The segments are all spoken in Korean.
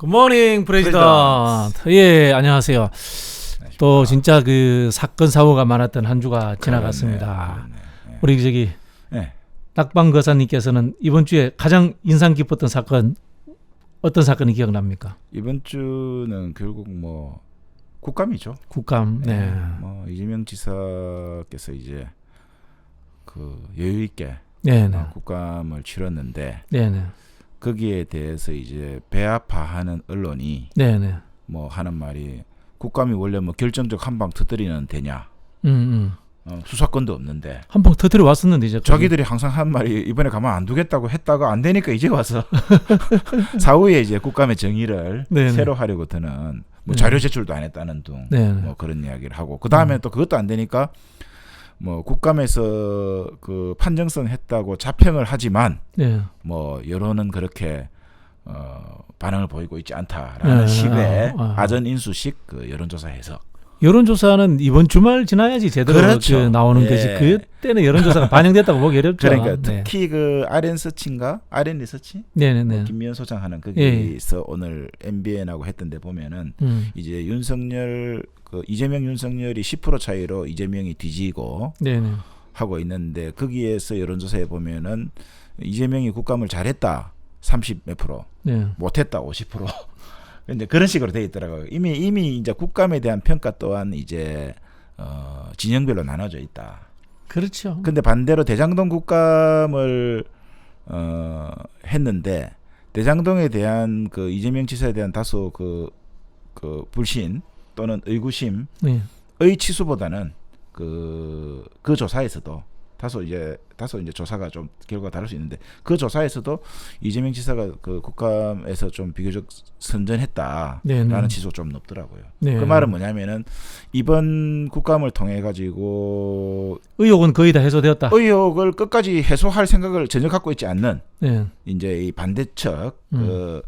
굿모닝 프레지던트. 예, 안녕하세요. 또 진짜 그 사건 사고가 많았던 한 주가 지나갔습니다. 그렇네. 우리 저기 낙방 거사님께서는 이번 주에 가장 인상 깊었던 사건 어떤 사건이 기억납니까? 이번 주는 결국 뭐 국감이죠. 국감. 네. 뭐 이재명 지사께서 이제 그 여유 있게 국감을 치렀는데 네네. 거기에 대해서 이제 배아파하는 언론이 네네. 뭐 하는 말이 국감이 원래 뭐 결정적 한방 터뜨리는 데냐. 수사권도 없는데 한 방 터뜨려 왔었는데 이제 자기들이 항상 한 말이 이번에 가만 안 두겠다고 했다가 안 되니까 이제 와서 사후에 이제 국감의 정의를 네네. 새로 하려고 드는 뭐 자료 제출도 안 했다는 둥 뭐 그런 이야기를 하고 그 다음에 또 그것도 안 되니까 뭐 국감에서 그 판정성 했다고 자평을 하지만 뭐 여론은 그렇게 반응을 보이고 있지 않다라는 식의 아전인수식 그 여론조사 해석. 여론조사는 이번 주말 지나야지 제대로 그렇죠. 그 나오는 거지. 그때는 여론조사가 반영됐다고 보기 어렵죠. 그러니까 특히 그 RN서치인가? RN리서치? 네네네. 김미연 소장 하는 거기서 오늘 MBN하고 했던데 보면은 이제 윤석열 그 이재명 윤석열이 10% 차이로 이재명이 뒤지고 하고 있는데 거기에서 여론조사에 보면은 이재명이 국감을 잘했다 30 몇 프로, 못했다 50%. 근데 그런 식으로 돼 있더라고요. 이미 이제 국감에 대한 평가 또한 이제 진영별로 나눠져 있다. 그렇죠. 근데 반대로 대장동 국감을 했는데 대장동에 대한 그 이재명 지사에 대한 다소 그 불신 또는 의구심의 치수보다는 그 조사에서도 다소 이제 조사가 좀 결과가 다를 수 있는데 그 조사에서도 이재명 지사가 그 국감에서 좀 비교적 선전했다라는 지수가 좀 높더라고요. 그 말은 뭐냐면은 이번 국감을 통해 가지고 의혹은 거의 다 해소되었다. 의혹을 끝까지 해소할 생각을 전혀 갖고 있지 않는 이제 이 반대측 그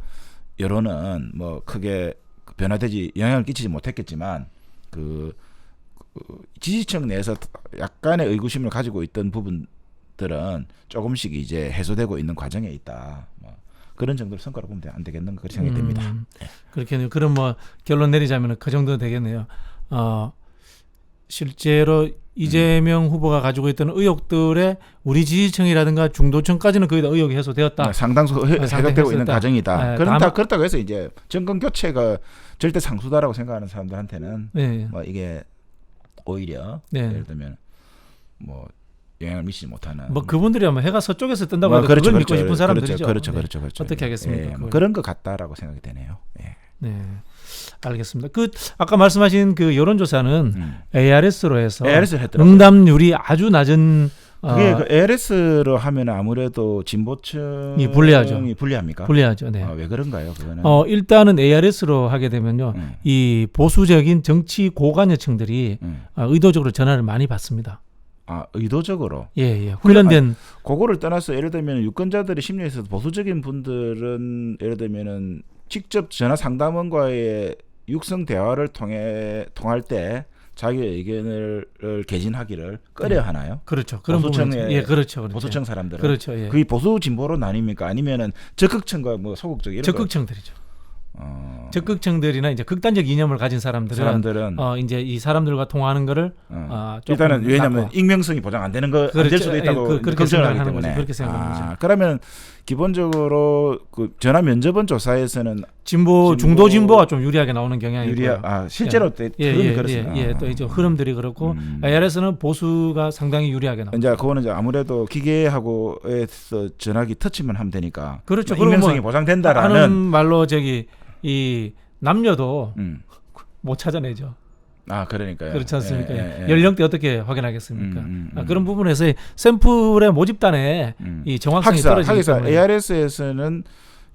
여론은 뭐 크게 변화되지 영향을 끼치지 못했겠지만 그 지지층 내에서 약간의 의구심을 가지고 있던 부분들은 조금씩 이제 해소되고 있는 과정에 있다. 뭐 그런 정도로 성과로 보면 안 되겠는가 그렇게 생각이 됩니다. 그렇겠네요. 그럼 뭐 결론 내리자면 그 정도는 되겠네요. 실제로 이재명 후보가 가지고 있던 의혹들의 우리 지지층이라든가 중도층까지는 거의 다 의혹이 해소되었다. 상당수 해결되고 있는 과정이다. 그렇다고 해서 이제 정권 교체가 절대 상수다라고 생각하는 사람들한테는 뭐 이게 오히려 예를 들면 뭐 영향을 미치지 못하는 뭐 그분들이 아마 해가 서쪽에서 뜬다고 해도 그걸 믿고 싶은 사람들이죠. 그렇죠. 어떻게 하겠습니까? 뭐 그런 것 같다라고 생각이 되네요. 네, 알겠습니다. 그 아까 말씀하신 그 여론조사는 ARS로 해서 응답률이 아주 낮은. 그게 그 ARS로 하면 아무래도 진보층이 불리합니까? 불리하죠. 네. 왜 그런가요? 그거는 일단은 ARS로 하게 되면요, 이 보수적인 정치 고관여층들이 의도적으로 전화를 많이 받습니다. 의도적으로? 예. 훈련된. 그거를 떠나서 예를 들면 유권자들의 심리에서 보수적인 분들은 예를 들면은 직접 전화 상담원과의 육성 대화를 통할 때 자기의 의견을 개진하기를 꺼려 하나요? 그렇죠. 그런 보수층의 그렇죠. 보수층 사람들은 그렇죠. 그게 보수 진보로 나뉩니까? 아니면은 적극층과 뭐 소극적 이런 적극층들이죠. 적극층들이나 이제 극단적 이념을 가진 사람들은 이제 이 사람들과 통화하는 거를 일단은 왜냐하면 익명성이 보장 안 되는 거 안 될 수도 있다고 그렇게 생각하는 거죠. 그렇게 생각하는 거죠. 그러면 기본적으로 그 전화 면접원 조사에서는 중도 진보가 좀 유리하게 나오는 경향이 있고요. 실제로 흐름이 그렇습니다. 또 이제 흐름들이 그렇고 ARS는 보수가 상당히 유리하게 나옵니다. 이제 그거는 이제 아무래도 기계하고에서 전화기 터치만 하면 되니까 그렇죠. 익명성이 보장된다라는 하는 말로 이 남녀도 못 찾아내죠. 그러니까요. 그렇지 않습니까? 연령대 어떻게 확인하겠습니까? 그런 부분에서 샘플의 모집단에 이 정확성이 떨어지기 때문에 ARS에서는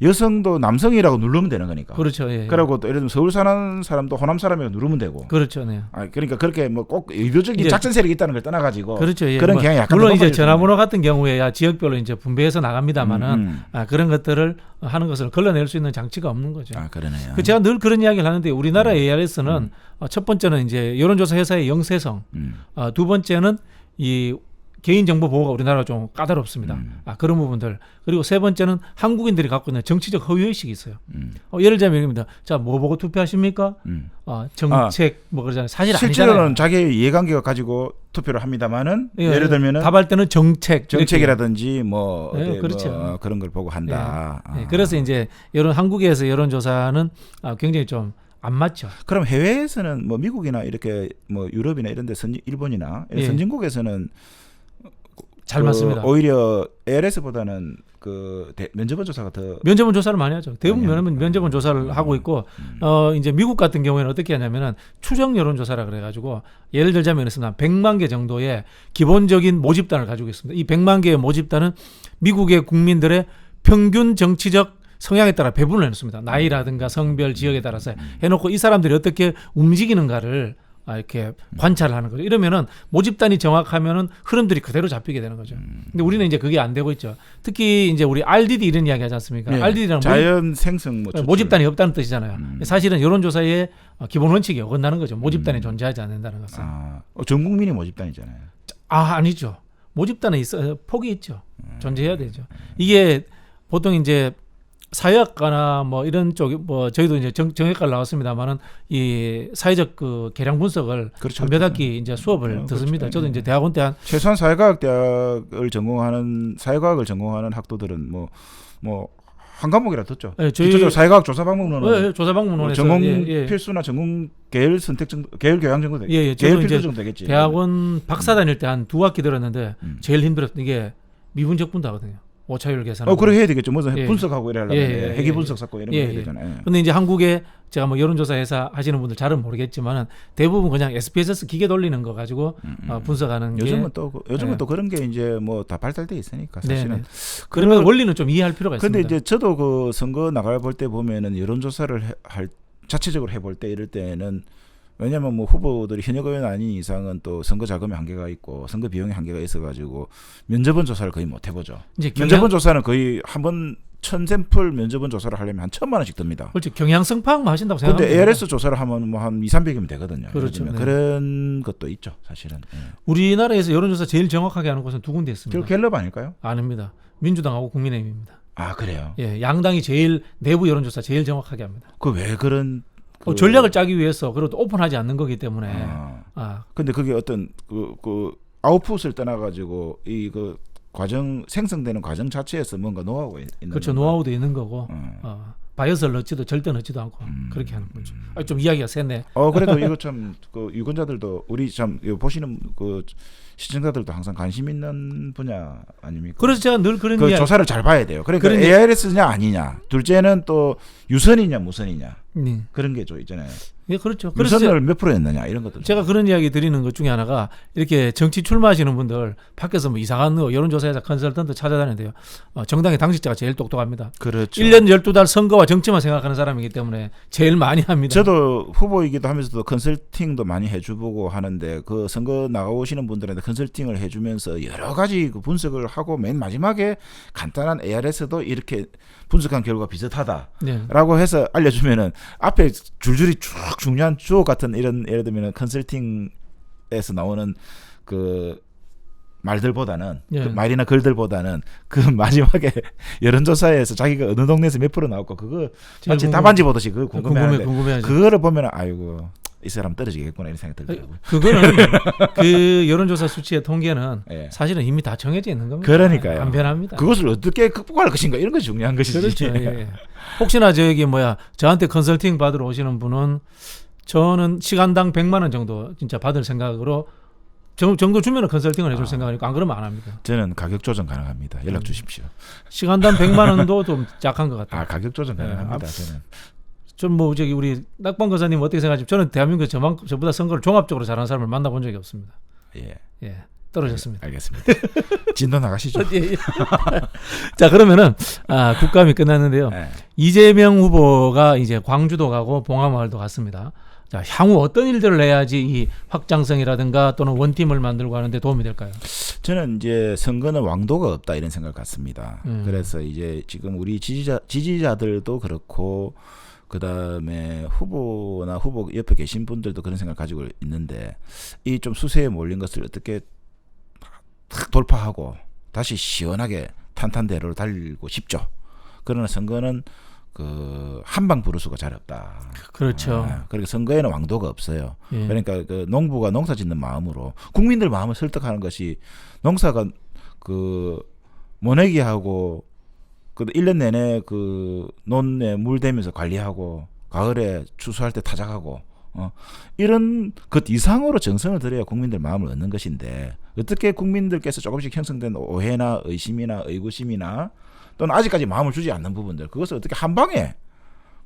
여성도 남성이라고 누르면 되는 거니까. 그렇죠. 그리고 또 예를 들면 서울 사는 사람도 호남 사람이라고 누르면 되고. 그렇죠. 네. 그러니까 그렇게 뭐 꼭 의도적인 작전 세력이 있다는 걸 떠나가지고. 그렇죠. 그런 경향이 약간 물론 이제 전화번호 같은 경우에 지역별로 이제 분배해서 나갑니다만은 그런 것들을 하는 것을 걸러낼 수 있는 장치가 없는 거죠. 그러네요. 제가 늘 그런 이야기를 하는데 우리나라 ARS는 첫 번째는 이제 여론조사 회사의 영세성, 두 번째는 이 개인정보 보호가 우리나라가 좀 까다롭습니다. 그런 부분들. 그리고 세 번째는 한국인들이 갖고 있는 정치적 허위의식이 있어요. 예를 들자면 이겁니다. 자, 뭐 보고 투표하십니까? 정책 뭐 그러잖아요. 사실 아니잖아요. 실제로는 자기의 이해관계가 가지고 투표를 합니다만은 예를 들면은 답할 때는 정책이라든지 뭐, 그렇죠. 뭐 그런 걸 보고 한다. 그래서 이제 이런 한국에서 여론조사는 굉장히 좀 안 맞죠. 그럼 해외에서는 뭐 미국이나 이렇게 뭐 유럽이나 이런 데 일본이나 선진국에서는 잘 맞습니다. 오히려 ARS보다는 면접원 조사가 더 면접원 조사를 많이 하죠. 대부분 면접원 조사를 하고 있고 이제 미국 같은 경우에는 어떻게 하냐면은 추정 여론 조사라 그래 가지고 예를 들자면 100만 개 정도의 기본적인 모집단을 가지고 있습니다. 이 100만 개의 모집단은 미국의 국민들의 평균 정치적 성향에 따라 배분을 해놓습니다. 나이라든가 성별, 지역에 따라서 해놓고 이 사람들이 어떻게 움직이는가를 이렇게 관찰을 하는 거죠. 이러면은 모집단이 정확하면은 흐름들이 그대로 잡히게 되는 거죠. 근데 우리는 이제 그게 안 되고 있죠. 특히 이제 우리 RDD 이런 이야기 하지 않습니까? 네. RDD는 자연 생성 모집단이 없다는 뜻이잖아요. 사실은 여론조사의 기본 원칙이 어긋나는 거죠. 모집단이 존재하지 않는다는 것은. 전 국민이 모집단이잖아요. 아니죠. 모집단은 폭이 있죠. 존재해야 되죠. 이게 보통 이제 사회학과나 뭐 이런 쪽이 뭐 저희도 이제 정형외과를 나왔습니다만은 이 사회적 그 계량 분석을 그렇죠, 몇 학기 이제 수업을 듣습니다. 저도 이제 대학원 때 한 최소한 사회과학을 전공하는 학도들은 뭐 한 과목이라 듣죠. 네, 저희 사회과학 조사 방법론은 조사 방법론에서 전공 필수나 전공 계열 선택 정도, 계열 교양 정도 되겠지. 계열 필수 정도 되겠지. 대학원 박사 다닐 때 한 2학기 들었는데 제일 힘들었던 이게 미분적 분다거든요. 오차율 계산. 그래 해야 되겠죠. 무슨 분석하고 이래려면 회계 분석 쌓고 이런 거 해야 되잖아요. 근데 이제 한국에 제가 뭐 여론조사 회사 하시는 분들 잘은 모르겠지만은 대부분 그냥 SPSS 기계 돌리는 거 가지고 분석하는 요즘은 또 그런 게 이제 뭐 다 발달돼 있으니까 사실은. 그러면 원리는 좀 이해할 필요가 있습니다. 근데 이제 저도 그 선거 나갈 볼 때 보면은 여론조사를 자체적으로 해볼 때 이럴 때는 왜냐하면 뭐 후보들이 현역 의원 아닌 이상은 또 선거 자금의 한계가 있고 선거 비용의 한계가 있어가지고 면접원 조사를 거의 못 해보죠. 면접원 조사는 거의 한번 1000샘플 면접원 조사를 하려면 한 1000만 원씩 듭니다. 그렇죠. 경향성 파악만 하신다고 생각합니다. 근데 ARS 조사를 하면 뭐 한 200~300이면 되거든요. 그렇죠. 네. 그런 것도 있죠, 사실은. 우리나라에서 여론조사 제일 정확하게 하는 곳은 두 군데 있습니다. 갤럽 아닐까요? 아닙니다. 민주당하고 국민의힘입니다. 그래요? 양당이 제일 내부 여론조사 제일 정확하게 합니다. 왜 그런 전략을 짜기 위해서 그리고 또 오픈하지 않는 거기 때문에. 근데 그게 어떤 아웃풋을 떠나가지고 그 과정 생성되는 과정 자체에서 뭔가 노하우가 있는. 그렇죠. 노하우도 있는 거고. 바이어스를 넣지도 절대 넣지도 않고 그렇게 하는 거죠. 좀 이야기가 셌네. 그래도 이거 참 유권자들도 우리 참 보시는 시청자들도 항상 관심 있는 분야 아닙니까? 그래서 제가 늘 그런 이야기. 조사를 잘 봐야 돼요. 그러니까 ARS냐 아니냐. 둘째는 또 유선이냐 무선이냐. 그런 게 좀 있잖아요. 그렇죠. 유선을 몇 프로였느냐 이런 것들. 제가 그런 이야기 드리는 것 중에 하나가 이렇게 정치 출마하시는 분들 밖에서 뭐 이상한 여론조사회사 컨설턴트 찾아다니는데요. 정당의 당직자가 제일 똑똑합니다. 그렇죠. 1년 12달 선거와 정치만 생각하는 사람이기 때문에 제일 많이 합니다. 저도 후보이기도 하면서도 컨설팅도 많이 해주고 하는데 그 선거 나가오시는 분들한테 컨설팅을 해주면서 여러 가지 그 분석을 하고 맨 마지막에 간단한 ARS도 이렇게 분석한 결과 비슷하다라고 해서 알려주면은 앞에 줄줄이 쭉 중요한 주옥 같은 이런 예를 들면 컨설팅에서 나오는 그 말들보다는 그 말이나 글들보다는 그 마지막에 여론조사에서 자기가 어느 동네에서 몇 프로 나왔고 그거 마치 답안지 보듯이 그거 궁금해하는데 그거를 보면 아이고 이 사람 떨어지겠구나 이런 생각이 들더라고요. 그거는 그 여론조사 수치의 통계는 사실은 이미 다 정해져 있는 겁니다. 그러니까요. 안 변합니다. 그것을 어떻게 극복할 것인가 이런 것이 중요한 것이지. 그렇죠. 혹시나 저한테 컨설팅 받으러 오시는 분은 저는 시간당 100만 원 정도 진짜 받을 생각으로 정도 주면 컨설팅을 해줄 생각이니까 안 그러면 안 합니다. 저는 가격 조정 가능합니다. 연락 주십시오. 시간당 100만 원도 좀 약한 것 같아요. 가격 조정 가능합니다. 저는. 좀 우리 낙방 거사님 어떻게 생각하시죠? 저는 대한민국 저보다 선거를 종합적으로 잘하는 사람을 만나본 적이 없습니다. 떨어졌습니다. 알겠습니다. 진도 나가시죠. 자, 그러면은 국감이 끝났는데요. 이재명 후보가 이제 광주도 가고 봉하마을도 갔습니다. 자, 향후 어떤 일들을 해야지 이 확장성이라든가 또는 원팀을 만들고 하는데 도움이 될까요? 저는 이제 선거는 왕도가 없다 이런 생각 같습니다. 그래서 이제 지금 우리 지지자들도 그렇고 그다음에 후보나 후보 옆에 계신 분들도 그런 생각을 가지고 있는데 이 좀 수세에 몰린 것을 어떻게 탁 돌파하고 다시 시원하게 탄탄대로를 달리고 싶죠. 그러나 선거는 그 한방 부르수가 잘 없다. 그렇죠. 그러니까 선거에는 왕도가 없어요. 예. 그러니까 그 농부가 농사 짓는 마음으로 국민들 마음을 설득하는 것이 농사가 그 모내기하고 그 1년 내내 그 논에 물 대면서 관리하고 가을에 추수할 때 타작하고 이런 것 이상으로 정성을 들여야 국민들 마음을 얻는 것인데 어떻게 국민들께서 조금씩 형성된 오해나 의심이나 의구심이나 또는 아직까지 마음을 주지 않는 부분들 그것을 어떻게 한 방에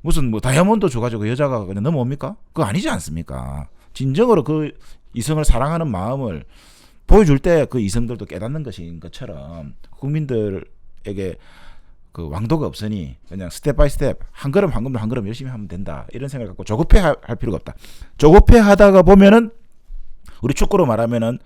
무슨 뭐 다이아몬드 줘가지고 여자가 그냥 넘어옵니까? 그거 아니지 않습니까? 진정으로 그 이성을 사랑하는 마음을 보여줄 때 그 이성들도 깨닫는 것인 것처럼 국민들에게 그 왕도가 없으니 그냥 스텝 바이 스텝 한 걸음 한 걸음 한 걸음 열심히 하면 된다 이런 생각을 갖고 조급해 할 필요가 없다. 조급해 하다가 보면은 우리 축구로 말하면은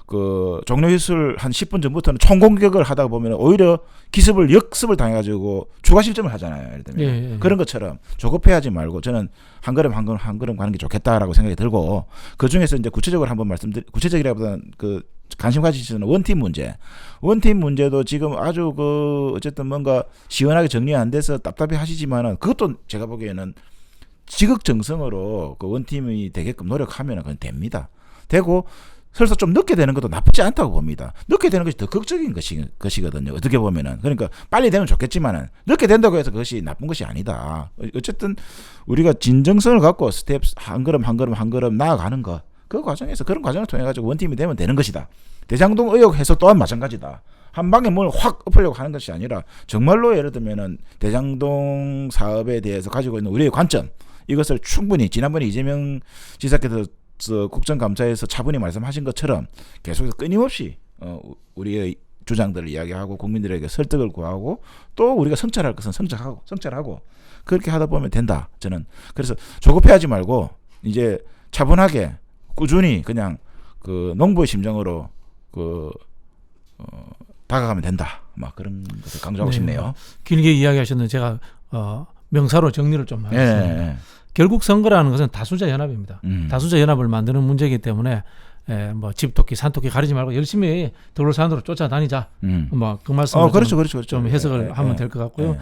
그 종료 휘슬 한 10분 전부터는 총공격을 하다가 보면 오히려 기습을 역습을 당해가지고 추가 실점을 하잖아요. 예를 들면 예. 그런 것처럼 조급해하지 말고 저는 한 걸음 한 걸음 한 걸음 가는 게 좋겠다라고 생각이 들고 그 중에서 이제 구체적으로 한번 구체적이라기보다는 그 관심 가지시는 원팀 문제도 지금 아주 그 어쨌든 뭔가 시원하게 정리 안 돼서 답답해 하시지만은 그것도 제가 보기에는 지극정성으로 그 원팀이 되게끔 노력하면은 그건 됩니다. 되고 설사 좀 늦게 되는 것도 나쁘지 않다고 봅니다. 늦게 되는 것이 더 극적인 것이거든요. 어떻게 보면은. 그러니까 빨리 되면 좋겠지만은 늦게 된다고 해서 그것이 나쁜 것이 아니다. 어쨌든 우리가 진정성을 갖고 스텝 한 걸음 한 걸음 한 걸음 나아가는 것. 그 과정에서 그런 과정을 통해 가지고 원팀이 되면 되는 것이다. 대장동 의혹 해소 또한 마찬가지다. 한 방에 뭘 확 엎으려고 하는 것이 아니라 정말로 예를 들면은 대장동 사업에 대해서 가지고 있는 우리의 관점 이것을 충분히 지난번에 이재명 지사께서 국정감사에서 차분히 말씀하신 것처럼 계속해서 끊임없이 우리의 주장들을 이야기하고 국민들에게 설득을 구하고 또 우리가 성찰할 것은 성찰하고 그렇게 하다 보면 된다. 저는 그래서 조급해하지 말고 이제 차분하게 꾸준히 그냥 그 농부의 심정으로 다가가면 된다. 막 그런 것을 강조하고 싶네요. 길게 이야기하셨는데 제가 명사로 정리를 좀 하겠습니다. 결국 선거라는 것은 다수자 연합입니다. 다수자 연합을 만드는 문제이기 때문에 뭐 집토끼 산토끼 가리지 말고 열심히 도로산으로 쫓아다니자. 뭐 그 말씀을 그렇죠. 좀 해석을 하면 될 것 같고요.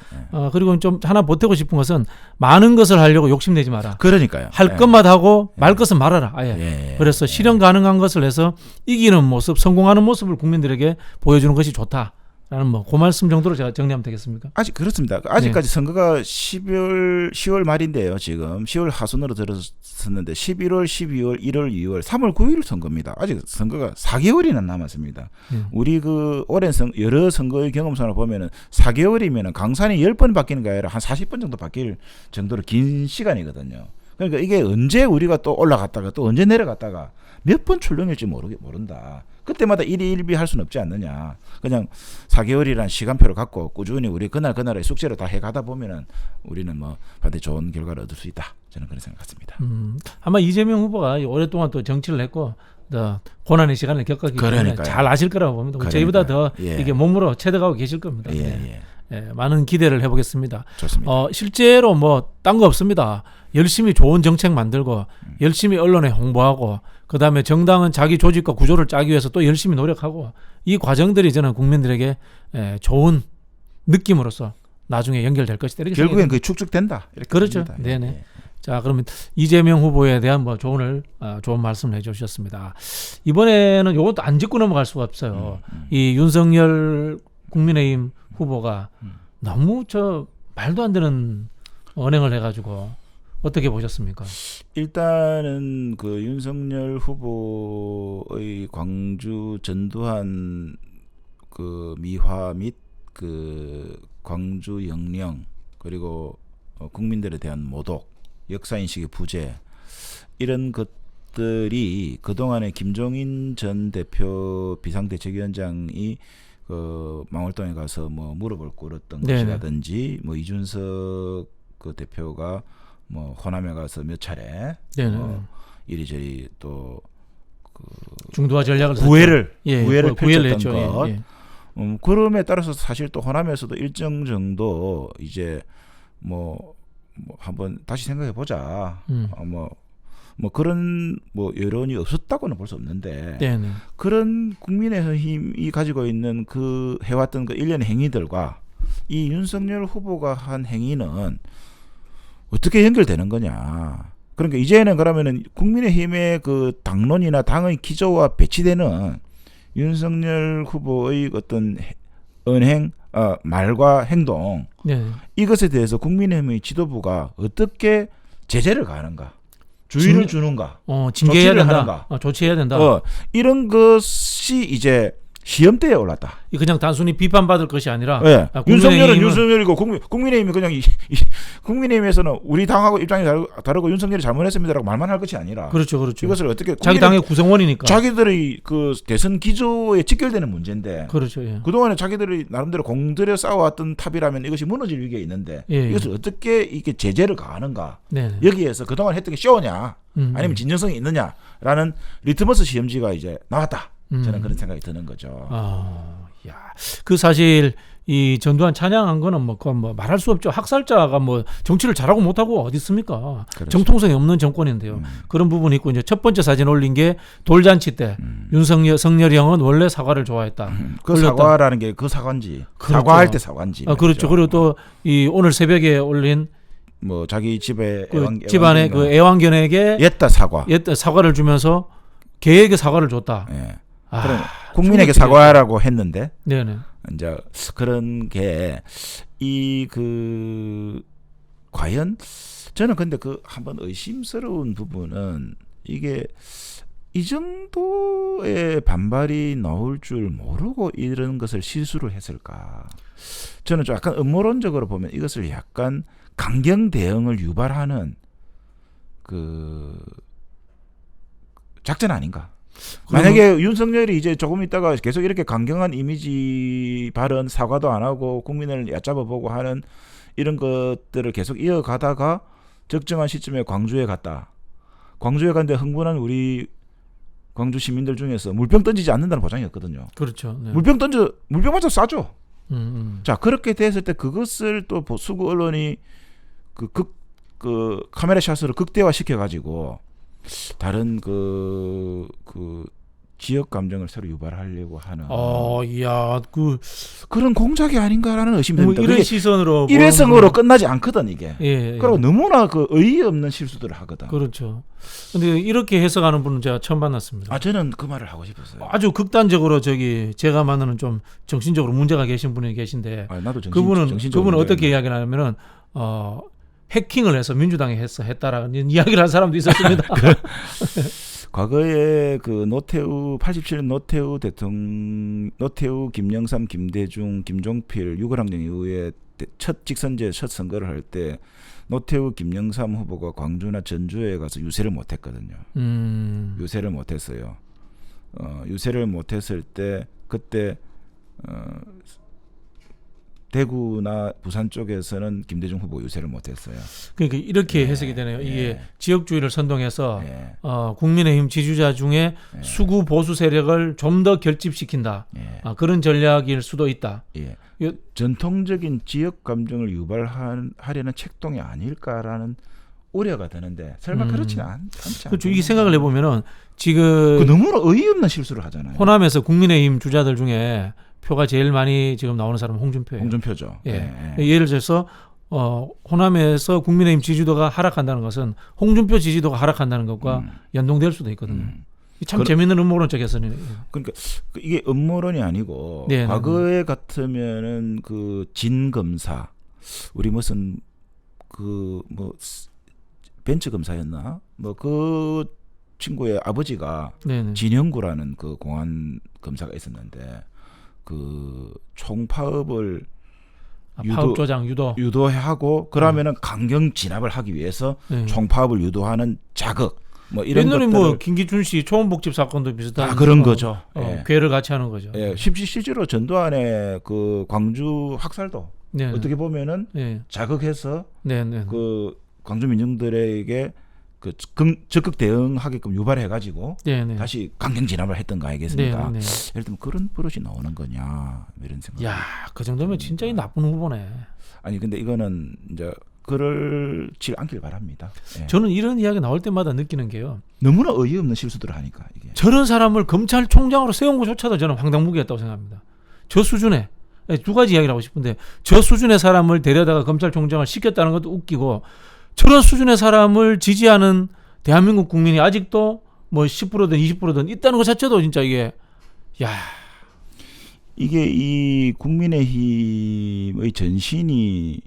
그리고 좀 하나 보태고 싶은 것은 많은 것을 하려고 욕심내지 마라. 그러니까요. 할 것만 하고 말 것은 말아라. 아예. 그래서 실현 가능한 것을 해서 이기는 모습, 성공하는 모습을 국민들에게 보여주는 것이 좋다. 라는 뭐 그 말씀 정도로 제가 정리하면 되겠습니까? 아직 그렇습니다. 아직까지 선거가 10월 말인데요. 지금 10월 하순으로 들어섰는데 11월, 12월, 1월, 2월, 3월 9일 선거입니다. 아직 선거가 4개월이나 남았습니다. 우리 그 오랜 여러 선거의 경험상으로 보면은 4개월이면은 강산이 10번 바뀌는 게 아니라 한 40번 정도 바뀔 정도로 긴 시간이거든요. 그러니까 이게 언제 우리가 또 올라갔다가 또 언제 내려갔다가 몇 번 출렁일지 모른다. 그때마다 일희일비 할 수는 없지 않느냐. 그냥 4개월이라는 시간표를 갖고 꾸준히 우리 그날의 숙제를 다 해가다 보면은 우리는 뭐 반드시 좋은 결과를 얻을 수 있다. 저는 그런 생각 같습니다. 아마 이재명 후보가 오랫동안 또 정치를 했고 더 고난의 시간을 겪었기 때문에 잘 아실 거라고 봅니다. 저희보다 더 이게 몸으로 체득하고 계실 겁니다. 많은 기대를 해보겠습니다. 좋습니다. 실제로 뭐 딴 거 없습니다. 열심히 좋은 정책 만들고 열심히 언론에 홍보하고 그다음에 정당은 자기 조직과 구조를 짜기 위해서 또 열심히 노력하고 이 과정들이 저는 국민들에게 좋은 느낌으로서 나중에 연결될 것이다. 결국엔 그게 축적된다. 그렇죠. 네네. 자, 그러면 이재명 후보에 대한 뭐 좋은 말씀을 해주셨습니다. 이번에는 이것도 안 짚고 넘어갈 수가 없어요. 이 윤석열 국민의힘 후보가 너무 말도 안 되는 언행을 해가지고 어떻게 보셨습니까? 일단은 그 윤석열 후보의 광주 전두환 그 미화 및 그 광주 영령 그리고 국민들에 대한 모독, 역사인식의 부재 이런 것들이 그동안에 김종인 전 대표 비상대책위원장이 그 망월동에 가서 뭐 물어볼 꿀었던 것이라든지 뭐 이준석 그 대표가 뭐 호남에 가서 몇 차례 이리저리 또 그 중도화 전략을 구애를 펼쳤던 했죠. 것. 그럼에 따라서 사실 또 호남에서도 일정 정도 이제 뭐 한번 다시 생각해 보자. 뭐 그런 뭐 여론이 없었다고는 볼 수 없는데 네네. 그런 국민의힘이 가지고 있는 그 해왔던 그 일련의 행위들과 이 윤석열 후보가 한 행위는 어떻게 연결되는 거냐. 그러니까 이제는 그러면은 국민의힘의 그 당론이나 당의 기조와 배치되는 윤석열 후보의 어떤 언행, 말과 행동 네. 이것에 대해서 국민의힘의 지도부가 어떻게 제재를 가하는가, 주의를 주는가, 징계해야 조치를 된다. 하는가. 조치해야 된다. 이런 것이 이제 시험대에 올랐다. 이 그냥 단순히 비판받을 것이 아니라 네. 윤석열은 국민의힘은- 윤석열이고 국민의힘이 그냥 국민의힘에서는 우리 당하고 입장이 다르고 윤석열이 잘못했습니다라고 말만 할 것이 아니라 그렇죠. 이것을 어떻게 자기 당의 구성원이니까. 자기들의 그 대선 기조에 직결되는 문제인데 그렇죠. 예. 그동안에 자기들이 나름대로 공들여 싸워왔던 탑이라면 이것이 무너질 위기에 있는데 예. 이것을 어떻게 이게 제재를 가하는가, 네. 여기에서 그동안 했던 게 쇼냐 아니면 진정성이 있느냐라는 리트머스 시험지가 이제 나왔다. 저는 그런 생각이 드는 거죠. 야, 그 사실 이 전두환 찬양한 거는 뭐 말할 수 없죠. 학살자가 뭐 정치를 잘하고 못하고 어디 있습니까? 그렇죠. 정통성이 없는 정권인데요. 그런 부분이 있고 이제 첫 번째 사진 올린 게 돌잔치 때 성렬이 형은 원래 사과를 좋아했다. 그 올렸다. 사과라는 게 그 사과인지 그렇죠. 사과할 때 사과인지. 그렇죠. 그리고 또 이 오늘 새벽에 올린 뭐 자기 집에 집안에 그 애완견에게 옛다 사과. 사과를 주면서 개에게 사과를 줬다. 예. 그럼 국민에게 충격적이었죠. 사과하라고 했는데 네네. 이제 그런 게 이 그 과연 저는 근데 그 한번 의심스러운 부분은 이게 이 정도의 반발이 나올 줄 모르고 이런 것을 실수를 했을까? 저는 좀 약간 음모론적으로 보면 이것을 약간 강경 대응을 유발하는 그 작전 아닌가? 만약에 윤석열이 이제 조금 있다가 계속 이렇게 강경한 이미지 발언, 사과도 안 하고 국민을 얕잡아 보고 하는 이런 것들을 계속 이어가다가 적정한 시점에 광주에 갔다. 광주에 갔는데 흥분한 우리 광주 시민들 중에서 물병 던지지 않는다는 보장이 없거든요. 그렇죠. 네. 물병 맞아 쏴줘. 자, 그렇게 됐을 때 그것을 또 수구 언론이 그 카메라 샷으로 극대화 시켜가지고 다른 그 지역 감정을 새로 유발하려고 하는 그런 공작이 아닌가라는 의심이 듭니다. 이런 시선으로 일회성으로 끝나지 않거든 이게. 예. 그리고 너무나 그 의의 없는 실수들을 하거든. 그렇죠. 근데 이렇게 해석하는 분은 제가 처음 만났습니다. 저는 그 말을 하고 싶었어요. 아주 극단적으로 제가 만나는 좀 정신적으로 문제가 계신 분이 계신데 나도 그분은 어떻게 이야기를 하냐면은 해킹을 해서 민주당에 했다라는 이야기를 한 사람도 있었습니다. 과거에 그 87년 노태우, 김영삼, 김대중, 김종필, 유골항쟁 이후에 첫 직선제 첫 선거를 할 때 노태우, 김영삼 후보가 광주나 전주에 가서 유세를 못했거든요. 유세를 못했어요. 유세를 못했을 때 그때 대구나 부산 쪽에서는 김대중 후보 유세를 못했어요. 그러니까 이렇게 해석이 되네요. 이게 지역주의를 선동해서 예. 국민의힘 지지자 중에 수구 보수 세력을 좀 더 결집시킨다. 그런 전략일 수도 있다. 예. 전통적인 지역 감정을 유발하려는 책동이 아닐까라는 우려가 드는데 설마 그렇지는 않지. 그렇죠. 이 생각을 해보면은 지금 너무나 어이없는 실수를 하잖아요. 호남에서 국민의힘 주자들 중에 표가 제일 많이 지금 나오는 사람은 홍준표예요. 홍준표죠. 예를 들어서 호남에서 국민의힘 지지도가 하락한다는 것은 홍준표 지지도가 하락한다는 것과 연동될 수도 있거든요. 참 재미있는 음모론적 해석이네요. 그러니까 이게 음모론이 아니고 과거에 같으면은 그 진 검사 우리 무슨 그 뭐 벤처 검사였나 그 친구의 아버지가 진영구라는 그 공안 검사가 있었는데 그 총파업을 파업 조장 유도하고 그러면은 강경 진압을 하기 위해서 총파업을 유도하는 자극 뭐 이런 옛날에 것들을 뭐 김기춘 씨 초원복집 사건도 비슷한 그런 거죠. 괴를 같이 하는 거죠. 실제로 전두환의 그 광주 학살도 어떻게 보면은 자극해서 그 광주 민중들에게 그 적극 대응하게끔 유발해가지고 다시 강경 진압을 했던 거 아니겠습니까? 예를 들면 그런 버릇이 나오는 거냐 이런 생각. 그 정도면 진짜 이 나쁜 후보네. 아니 근데 이거는 이제 그럴지 않길 바랍니다. 예. 저는 이런 이야기 나올 때마다 느끼는 게요. 너무나 어이없는 실수들을 하니까 이게. 저런 사람을 검찰총장으로 세운 것조차도 저는 황당무계였다고 생각합니다. 저 수준에 두 가지 이야기를 하고 싶은데 저 수준의 사람을 데려다가 검찰총장을 시켰다는 것도 웃기고 저런 수준의 사람을 지지하는 대한민국 국민이 아직도 뭐 10%든 20%든 있다는 것 자체도 진짜 이게 이게 이 국민의힘의 전신이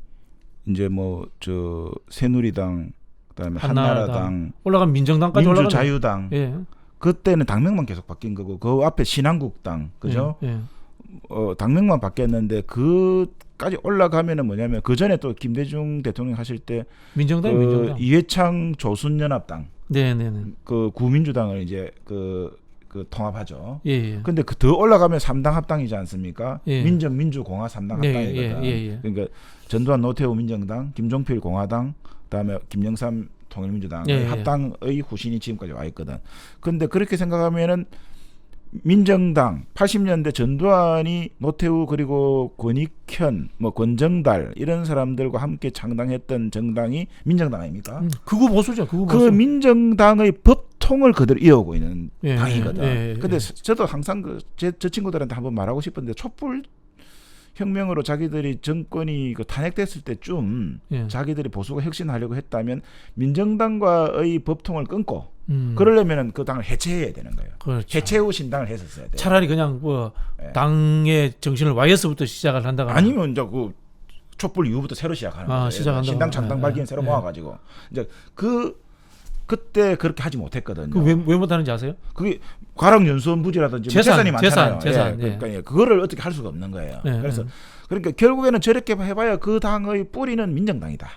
이제 뭐 저 새누리당 그다음에 한나라당 올라간 민정당까지 올라간 민주자유당 예. 그때는 당명만 계속 바뀐 거고 그 앞에 신한국당 그죠? 예. 당명만 바뀌었는데 그까지 올라가면은 뭐냐면 그 전에 또 김대중 대통령 하실 때 민정당 이회창 조순연합당 네네네. 그 구민주당을 이제 그 통합하죠. 예. 근데 그 더 올라가면 3당 합당이지 않습니까? 예. 민정민주공화 3당 합당이거든. 예. 그러니까 전두환 노태우 민정당, 김종필 공화당, 그다음에 김영삼 통일민주당 합당의 후신이 지금까지 와 있거든. 근데 그렇게 생각하면은 민정당 80년대 전두환이 노태우 그리고 권익현 뭐 권정달 이런 사람들과 함께 창당했던 정당이 민정당 아닙니까? 극우 보수죠. 극우 그 보수. 민정당의 법통을 그대로 이어오고 있는 당이거든. 예. 근데 저도 항상 저 친구들한테 한번 말하고 싶은데 촛불 혁명으로 자기들이 정권이 탄핵됐을 때쯤 자기들이 보수가 혁신하려고 했다면 민정당과의 법통을 끊고 그러려면은 그 당을 해체해야 되는 거예요. 그렇죠. 해체 후 신당을 했었어야 돼요. 차라리 그냥 뭐 당의 정신을 YS부터 시작을 한다거나 아니면 이제 그 촛불 이후부터 새로 시작하는 거예요. 신당 창당 발기인 새로 모아가지고 이제 그때 그렇게 하지 못했거든요. 왜 못하는지 아세요? 그게 과락연수원부지라든지 재산이 많잖아요. 재산. 그러니까 그거를 어떻게 할 수가 없는 거예요. 그래서 그러니까 결국에는 저렇게 해봐야 그 당의 뿌리는 민정당이다.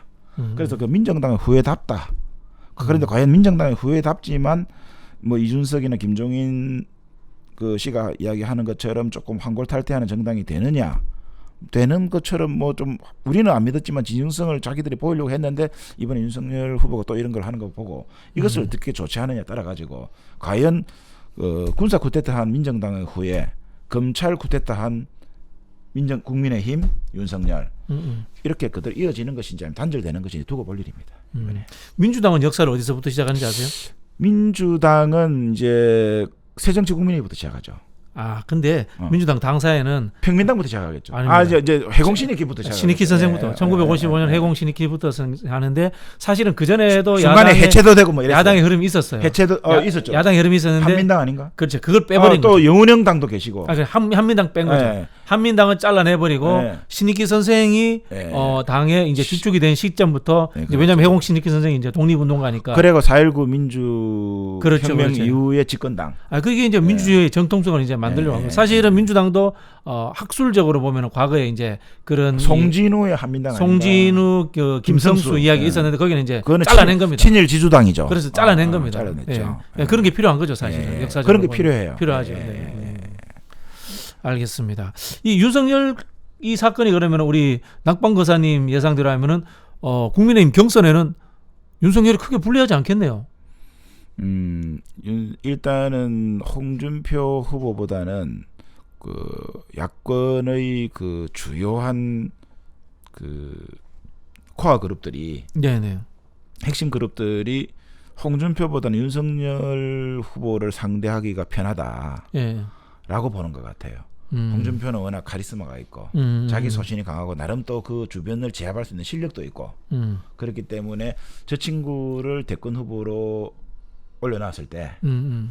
그래서 그 민정당의 후회답다. 그런데 과연 민정당의 후회답지만 뭐 이준석이나 김종인 그 씨가 이야기하는 것처럼 조금 환골탈태하는 정당이 되는 것처럼 뭐 좀 우리는 안 믿었지만 진정성을 자기들이 보이려고 했는데 이번에 윤석열 후보가 또 이런 걸 하는 거 보고 이것을 어떻게 조치하느냐에 따라 가지고 과연 군사 쿠데타한 민정당의 후에 검찰 쿠데타한 국민의힘 윤석열 이렇게 그대로 이어지는 것인지 아니면 단절되는 것인지 두고 볼 일입니다. 민주당은 역사를 어디서부터 시작하는지 아세요? 민주당은 이제 새정치국민회의부터 시작하죠. 근데 민주당 당사에는 평민당부터 시작하겠죠. 이제 해공 신익희부터 시작하죠. 신익희 선생부터 1955년 해공 신익희부터 하는데 사실은 그 전에도 중간에 해체도 되고 뭐 이랬어요. 야당의 흐름이 있었어요. 해체도 있었죠. 야당의 흐름이 있었는데 한민당 아닌가? 그렇죠. 그걸 빼버린 또 영운영당도 계시고. 한민당 뺀 거죠. 한민당은 잘라내버리고 신익희 선생이 당의 이제 주축이 된 시점부터 이제 왜냐하면 해공 신익희 선생이 이제 독립운동가니까. 그리고 4.19 민주 혁명 이후에 집권당. 그게 이제 민주주의의 정통성을 이제 만들려고 하고 사실은 민주당도 학술적으로 보면 과거에 이제 그런 송진우의 한민당 송진우 그 김성수 이야기 있었는데 거기는 이제 잘라낸 겁니다. 친일 지주당이죠. 그래서 잘라낸 겁니다. 잘라냈죠. 그런 게 필요한 거죠, 사실은. 역사적으로 그런 게 필요해요. 필요하죠. 알겠습니다. 이 윤석열 이 사건이 그러면 우리 낙방 거사님 예상대로 하면은 국민의힘 경선에는 윤석열이 크게 불리하지 않겠네요. 일단은 홍준표 후보보다는 그 야권의 그 주요한 그 코어 그룹들이 핵심 그룹들이 홍준표보다는 윤석열 후보를 상대하기가 편하다라고 보는 것 같아요. 홍준표는 워낙 카리스마가 있고 자기 소신이 강하고 나름 또 그 주변을 제압할 수 있는 실력도 있고 그렇기 때문에 저 친구를 대권 후보로 올려놨을 때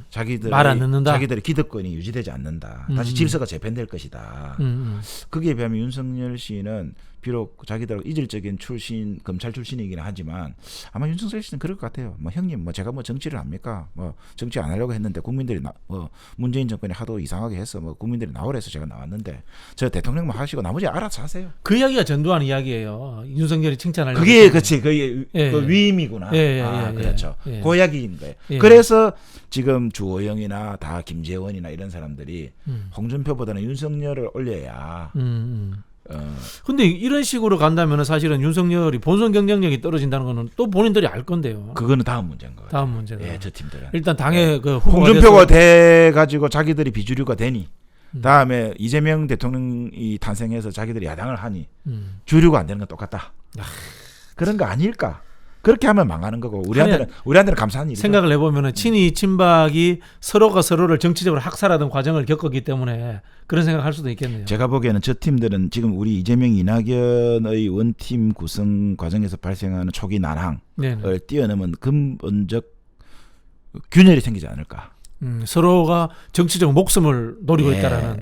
자기들의 기득권이 유지되지 않는다. 다시 질서가 재편될 것이다. 거기에 비하면 윤석열 씨는 비록 자기들 이질적인 검찰 출신이긴 하지만 아마 윤석열 씨는 그럴 것 같아요. 뭐 형님, 뭐 제가 뭐 정치를 합니까? 뭐 정치 안 하려고 했는데 국민들이 문재인 정권이 하도 이상하게 해서 뭐 국민들이 나오라 해서 제가 나왔는데 저 대통령만 하시고 나머지 알아서 하세요. 그 이야기가 전두환 이야기예요. 윤석열이 칭찬하려고. 그게 그렇지. 그게 그 위임이구나. 그렇죠. 그 이야기인 거예요. 그래서 지금 주호영이나 다 김재원이나 이런 사람들이 홍준표보다는 윤석열을 올려야. 근데 이런 식으로 간다면 사실은 윤석열이 본선 경쟁력이 떨어진다는 거는 또 본인들이 알 건데요. 그거는 다음 문제인 거예요. 다음 문제가. 저 팀들은. 일단 당의 그 홍준표가 돼 가지고 자기들이 비주류가 되니 다음에 이재명 대통령이 탄생해서 자기들이 야당을 하니 주류가 안 되는 건 똑같다. 그런 거 아닐까? 그렇게 하면 망하는 거고 우리한테는 감사한 일이죠. 생각을 해보면은 친이 친박이 서로가 서로를 정치적으로 학살하던 과정을 겪었기 때문에 그런 생각할 수도 있겠네요. 제가 보기에는 저 팀들은 지금 우리 이재명 이낙연의 원팀 구성 과정에서 발생하는 초기 난항을 네네. 뛰어넘은 근본적 균열이 생기지 않을까. 서로가 정치적 목숨을 노리고 있다라는.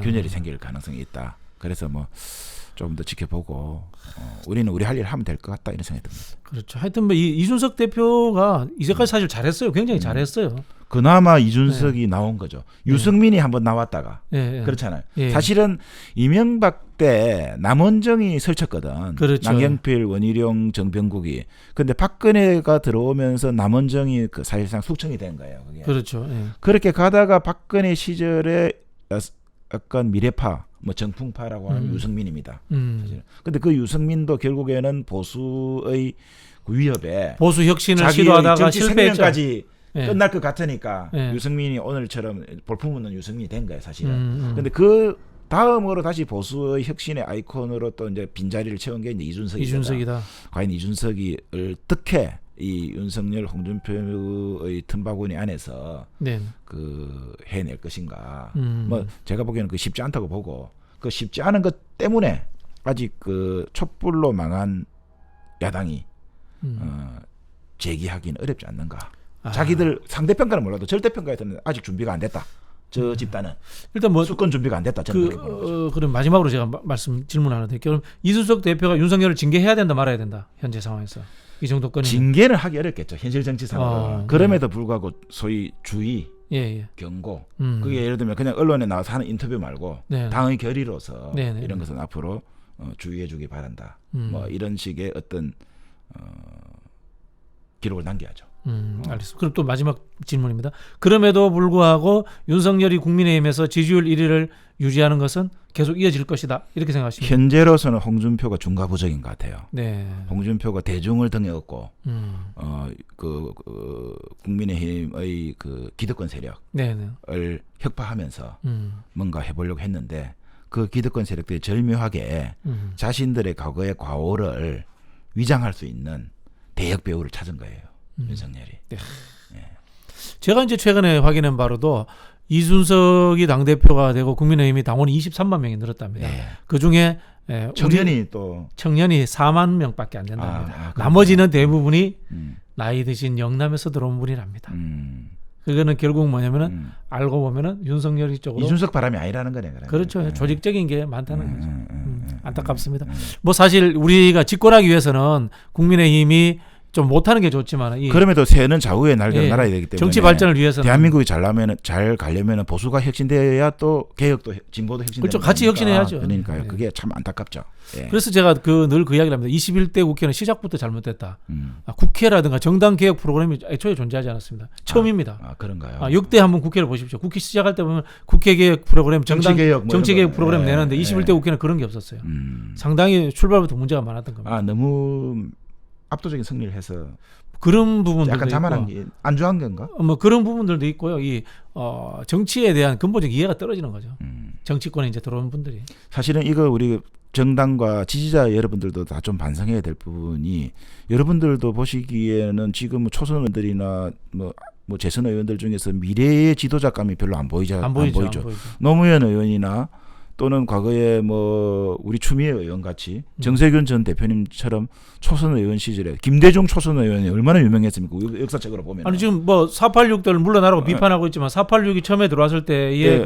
균열이 생길 가능성이 있다. 그래서 뭐 좀 더 지켜보고 우리는 우리 할 일 하면 될 것 같다 이런 생각이 듭니다. 그렇죠. 하여튼 뭐 이준석 대표가 이제까지 사실 잘했어요. 굉장히 잘했어요. 그나마 이준석이 나온 거죠. 유승민이 한번 나왔다가 그렇잖아요. 사실은 이명박 때 남원정이 설쳤거든. 그렇죠. 남경필, 원희룡, 정병국이. 근데 박근혜가 들어오면서 남원정이 그 사실상 숙청이 된 거예요. 그게. 그렇죠. 그렇게 가다가 박근혜 시절에 약간 미래파, 뭐 정풍파라고 하는 유승민입니다. 근데 그 유승민도 결국에는 보수의 그 위협에 보수 혁신을 자기의 시도하다가 정치 실패했죠. 생명까지 끝날 것 같으니까 유승민이 오늘처럼 볼품없는 유승민이 된 거예요, 사실은. 근데 그 다음으로 다시 보수의 혁신의 아이콘으로 또 이제 빈자리를 채운 게 이제 이준석이다. 과연 이준석이 어떻게 이 윤석열, 홍준표의 틈바구니 안에서 그 해낼 것인가. 뭐 제가 보기에는 그 쉽지 않다고 보고 그 쉽지 않은 것 때문에 아직 그 촛불로 망한 야당이 재기하기는 어렵지 않는가. 자기들 상대평가는 몰라도 절대평가에서는 아직 준비가 안 됐다. 저 집단은 일단 뭐 수권 준비가 안 됐다. 그럼 마지막으로 제가 질문 하나 드릴게요. 그럼 이준석 대표가 윤석열을 징계해야 된다 말아야 된다 현재 상황에서 이 정도 건이면 징계는 하기 어렵겠죠. 현실 정치상으로. 그럼에도 불구하고 소위 주의, 경고. 그게 예를 들면 그냥 언론에 나와서 하는 인터뷰 말고 당의 결의로서 이런 것은 앞으로 주의해주기 바란다. 뭐 이런 식의 어떤 기록을 남겨야죠. 알겠습니다. 그럼 또 마지막 질문입니다. 그럼에도 불구하고 윤석열이 국민의힘에서 지지율 1위를 유지하는 것은 계속 이어질 것이다. 이렇게 생각하십니까? 현재로서는 홍준표가 중과부적인 것 같아요. 홍준표가 대중을 등에 업고 국민의힘의 그 기득권 세력을 혁파하면서 뭔가 해보려고 했는데 그 기득권 세력들이 절묘하게 자신들의 과거의 과오를 위장할 수 있는 대역 배우를 찾은 거예요. 윤석열이. 제가 이제 최근에 확인한 바로도 이준석이 당대표가 되고 국민의힘이 당원이 23만 명이 늘었답니다. 그 중에 청년이 또 청년이 4만 명밖에 안 된답니다. 나머지는 대부분이 나이 드신 영남에서 들어온 분이랍니다. 그거는 결국 뭐냐면은 알고 보면은 윤석열이 쪽으로 이준석 바람이 아니라는 거네. 그렇죠. 조직적인 게 많다는 거죠. 안타깝습니다. 뭐 사실 우리가 집권하기 위해서는 국민의힘이 좀 못하는 게 좋지만 그럼에도 새는 좌우의 날개를 날아야 되기 때문에 정치 발전을 위해서는 대한민국이 잘 가려면 보수가 혁신돼야 또 개혁도 진보도 혁신되는 그렇죠. 같이 혁신해야죠. 그러니까요. 그게 참 안타깝죠. 그래서 제가 늘 그 이야기를 합니다. 21대 국회는 시작부터 잘못됐다. 국회라든가 정당 개혁 프로그램이 애초에 존재하지 않았습니다. 처음입니다. 그런가요? 역대 한번 국회를 보십시오. 국회 시작할 때 보면 국회 개혁 프로그램, 정치 개혁 프로그램 내는데 21대 국회는 그런 게 없었어요. 상당히 출발부터 문제가 많았던 겁니다. 너무 압도적인 승리를 해서 그런 부분들도 약간 자만한 게 안주한 건가? 뭐 그런 부분들도 있고요. 정치에 대한 근본적 이해가 떨어지는 거죠. 정치권에 이제 들어온 분들이 사실은 이거 우리 정당과 지지자 여러분들도 다 좀 반성해야 될 부분이 여러분들도 보시기에는 지금 초선 의원들이나 뭐 재선 의원들 중에서 미래의 지도자감이 별로 안 보이죠. 노무현 의원이나 또는 과거에 뭐 우리 추미애 의원 같이 정세균 전 대표님처럼 초선 의원 시절에 김대중 초선 의원이 얼마나 유명했습니까? 역사적으로 보면. 아니 지금 뭐 486들 물러나라고 비판하고 있지만 486이 처음에 들어왔을 때의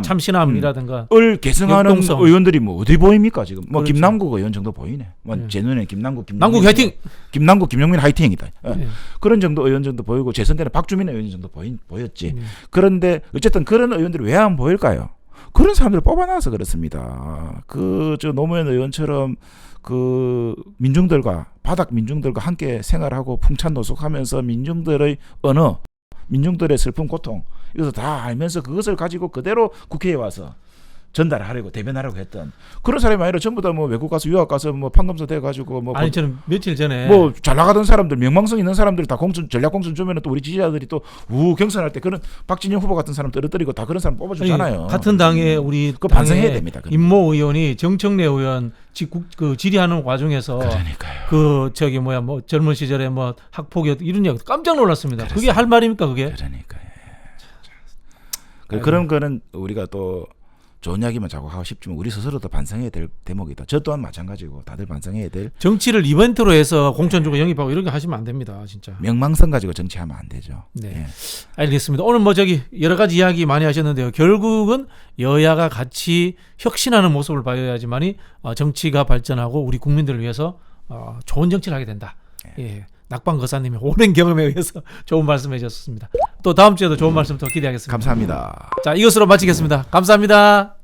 참신함이라든가 을 계승하는 역동성. 의원들이 뭐 어디 보입니까 지금? 뭐 그렇죠. 김남국 의원 정도 보이네. 제 눈에 김남국 화이팅. 김용민 화이팅이다. 그런 정도 의원 정도 보이고 재선 때는 박주민 의원 정도 보였지. 그런데 어쨌든 그런 의원들이 왜 안 보일까요? 그런 사람들을 뽑아놔서 그렇습니다. 저 노무현 의원처럼 그 민중들과 바닥 민중들과 함께 생활하고 풍찬노숙하면서 민중들의 언어, 민중들의 슬픔, 고통 이것을 다 알면서 그것을 가지고 그대로 국회에 와서 전달하려고 대변하려고 했던 그런 사람이 아니라 전부 다 뭐 외국 가서 유학 가서 뭐 판검사 돼 가지고 뭐 아니 저는 며칠 전에 뭐 잘 나가던 사람들 명망성 있는 사람들이 다 공천 전략 공천 주면은 또 우리 지지자들이 또 경선할 때 그런 박진영 후보 같은 사람 떨어뜨리고 다 그런 사람 뽑아주잖아요. 같은 당에 우리 그거 반성해야 됩니다. 임모 의원이 정청래 의원 그 질의하는 과정에서 그러니까요. 그 저기 뭐야 뭐 젊은 시절에 뭐 학폭이 이런 이야기 깜짝 놀랐습니다. 그게 할 말입니까 그게? 그러니까요. 그런 거는 우리가 또 좋은 이야기만 자꾸 하고 싶지만 우리 스스로도 반성해야 될 대목이다. 저 또한 마찬가지고 다들 반성해야 될. 정치를 이벤트로 해서 공천 주고 영입하고 이런 거 하시면 안 됩니다, 진짜. 명망성 가지고 정치하면 안 되죠. 네, 예. 알겠습니다. 오늘 뭐 저기 여러 가지 이야기 많이 하셨는데요. 결국은 여야가 같이 혁신하는 모습을 봐야지만이 정치가 발전하고 우리 국민들을 위해서 좋은 정치를 하게 된다. 예. 낙방 거사님이 오랜 경험에 의해서 좋은 말씀해 주셨습니다. 또 다음 주에도 좋은 말씀 더 기대하겠습니다. 감사합니다. 자, 이것으로 마치겠습니다. 감사합니다.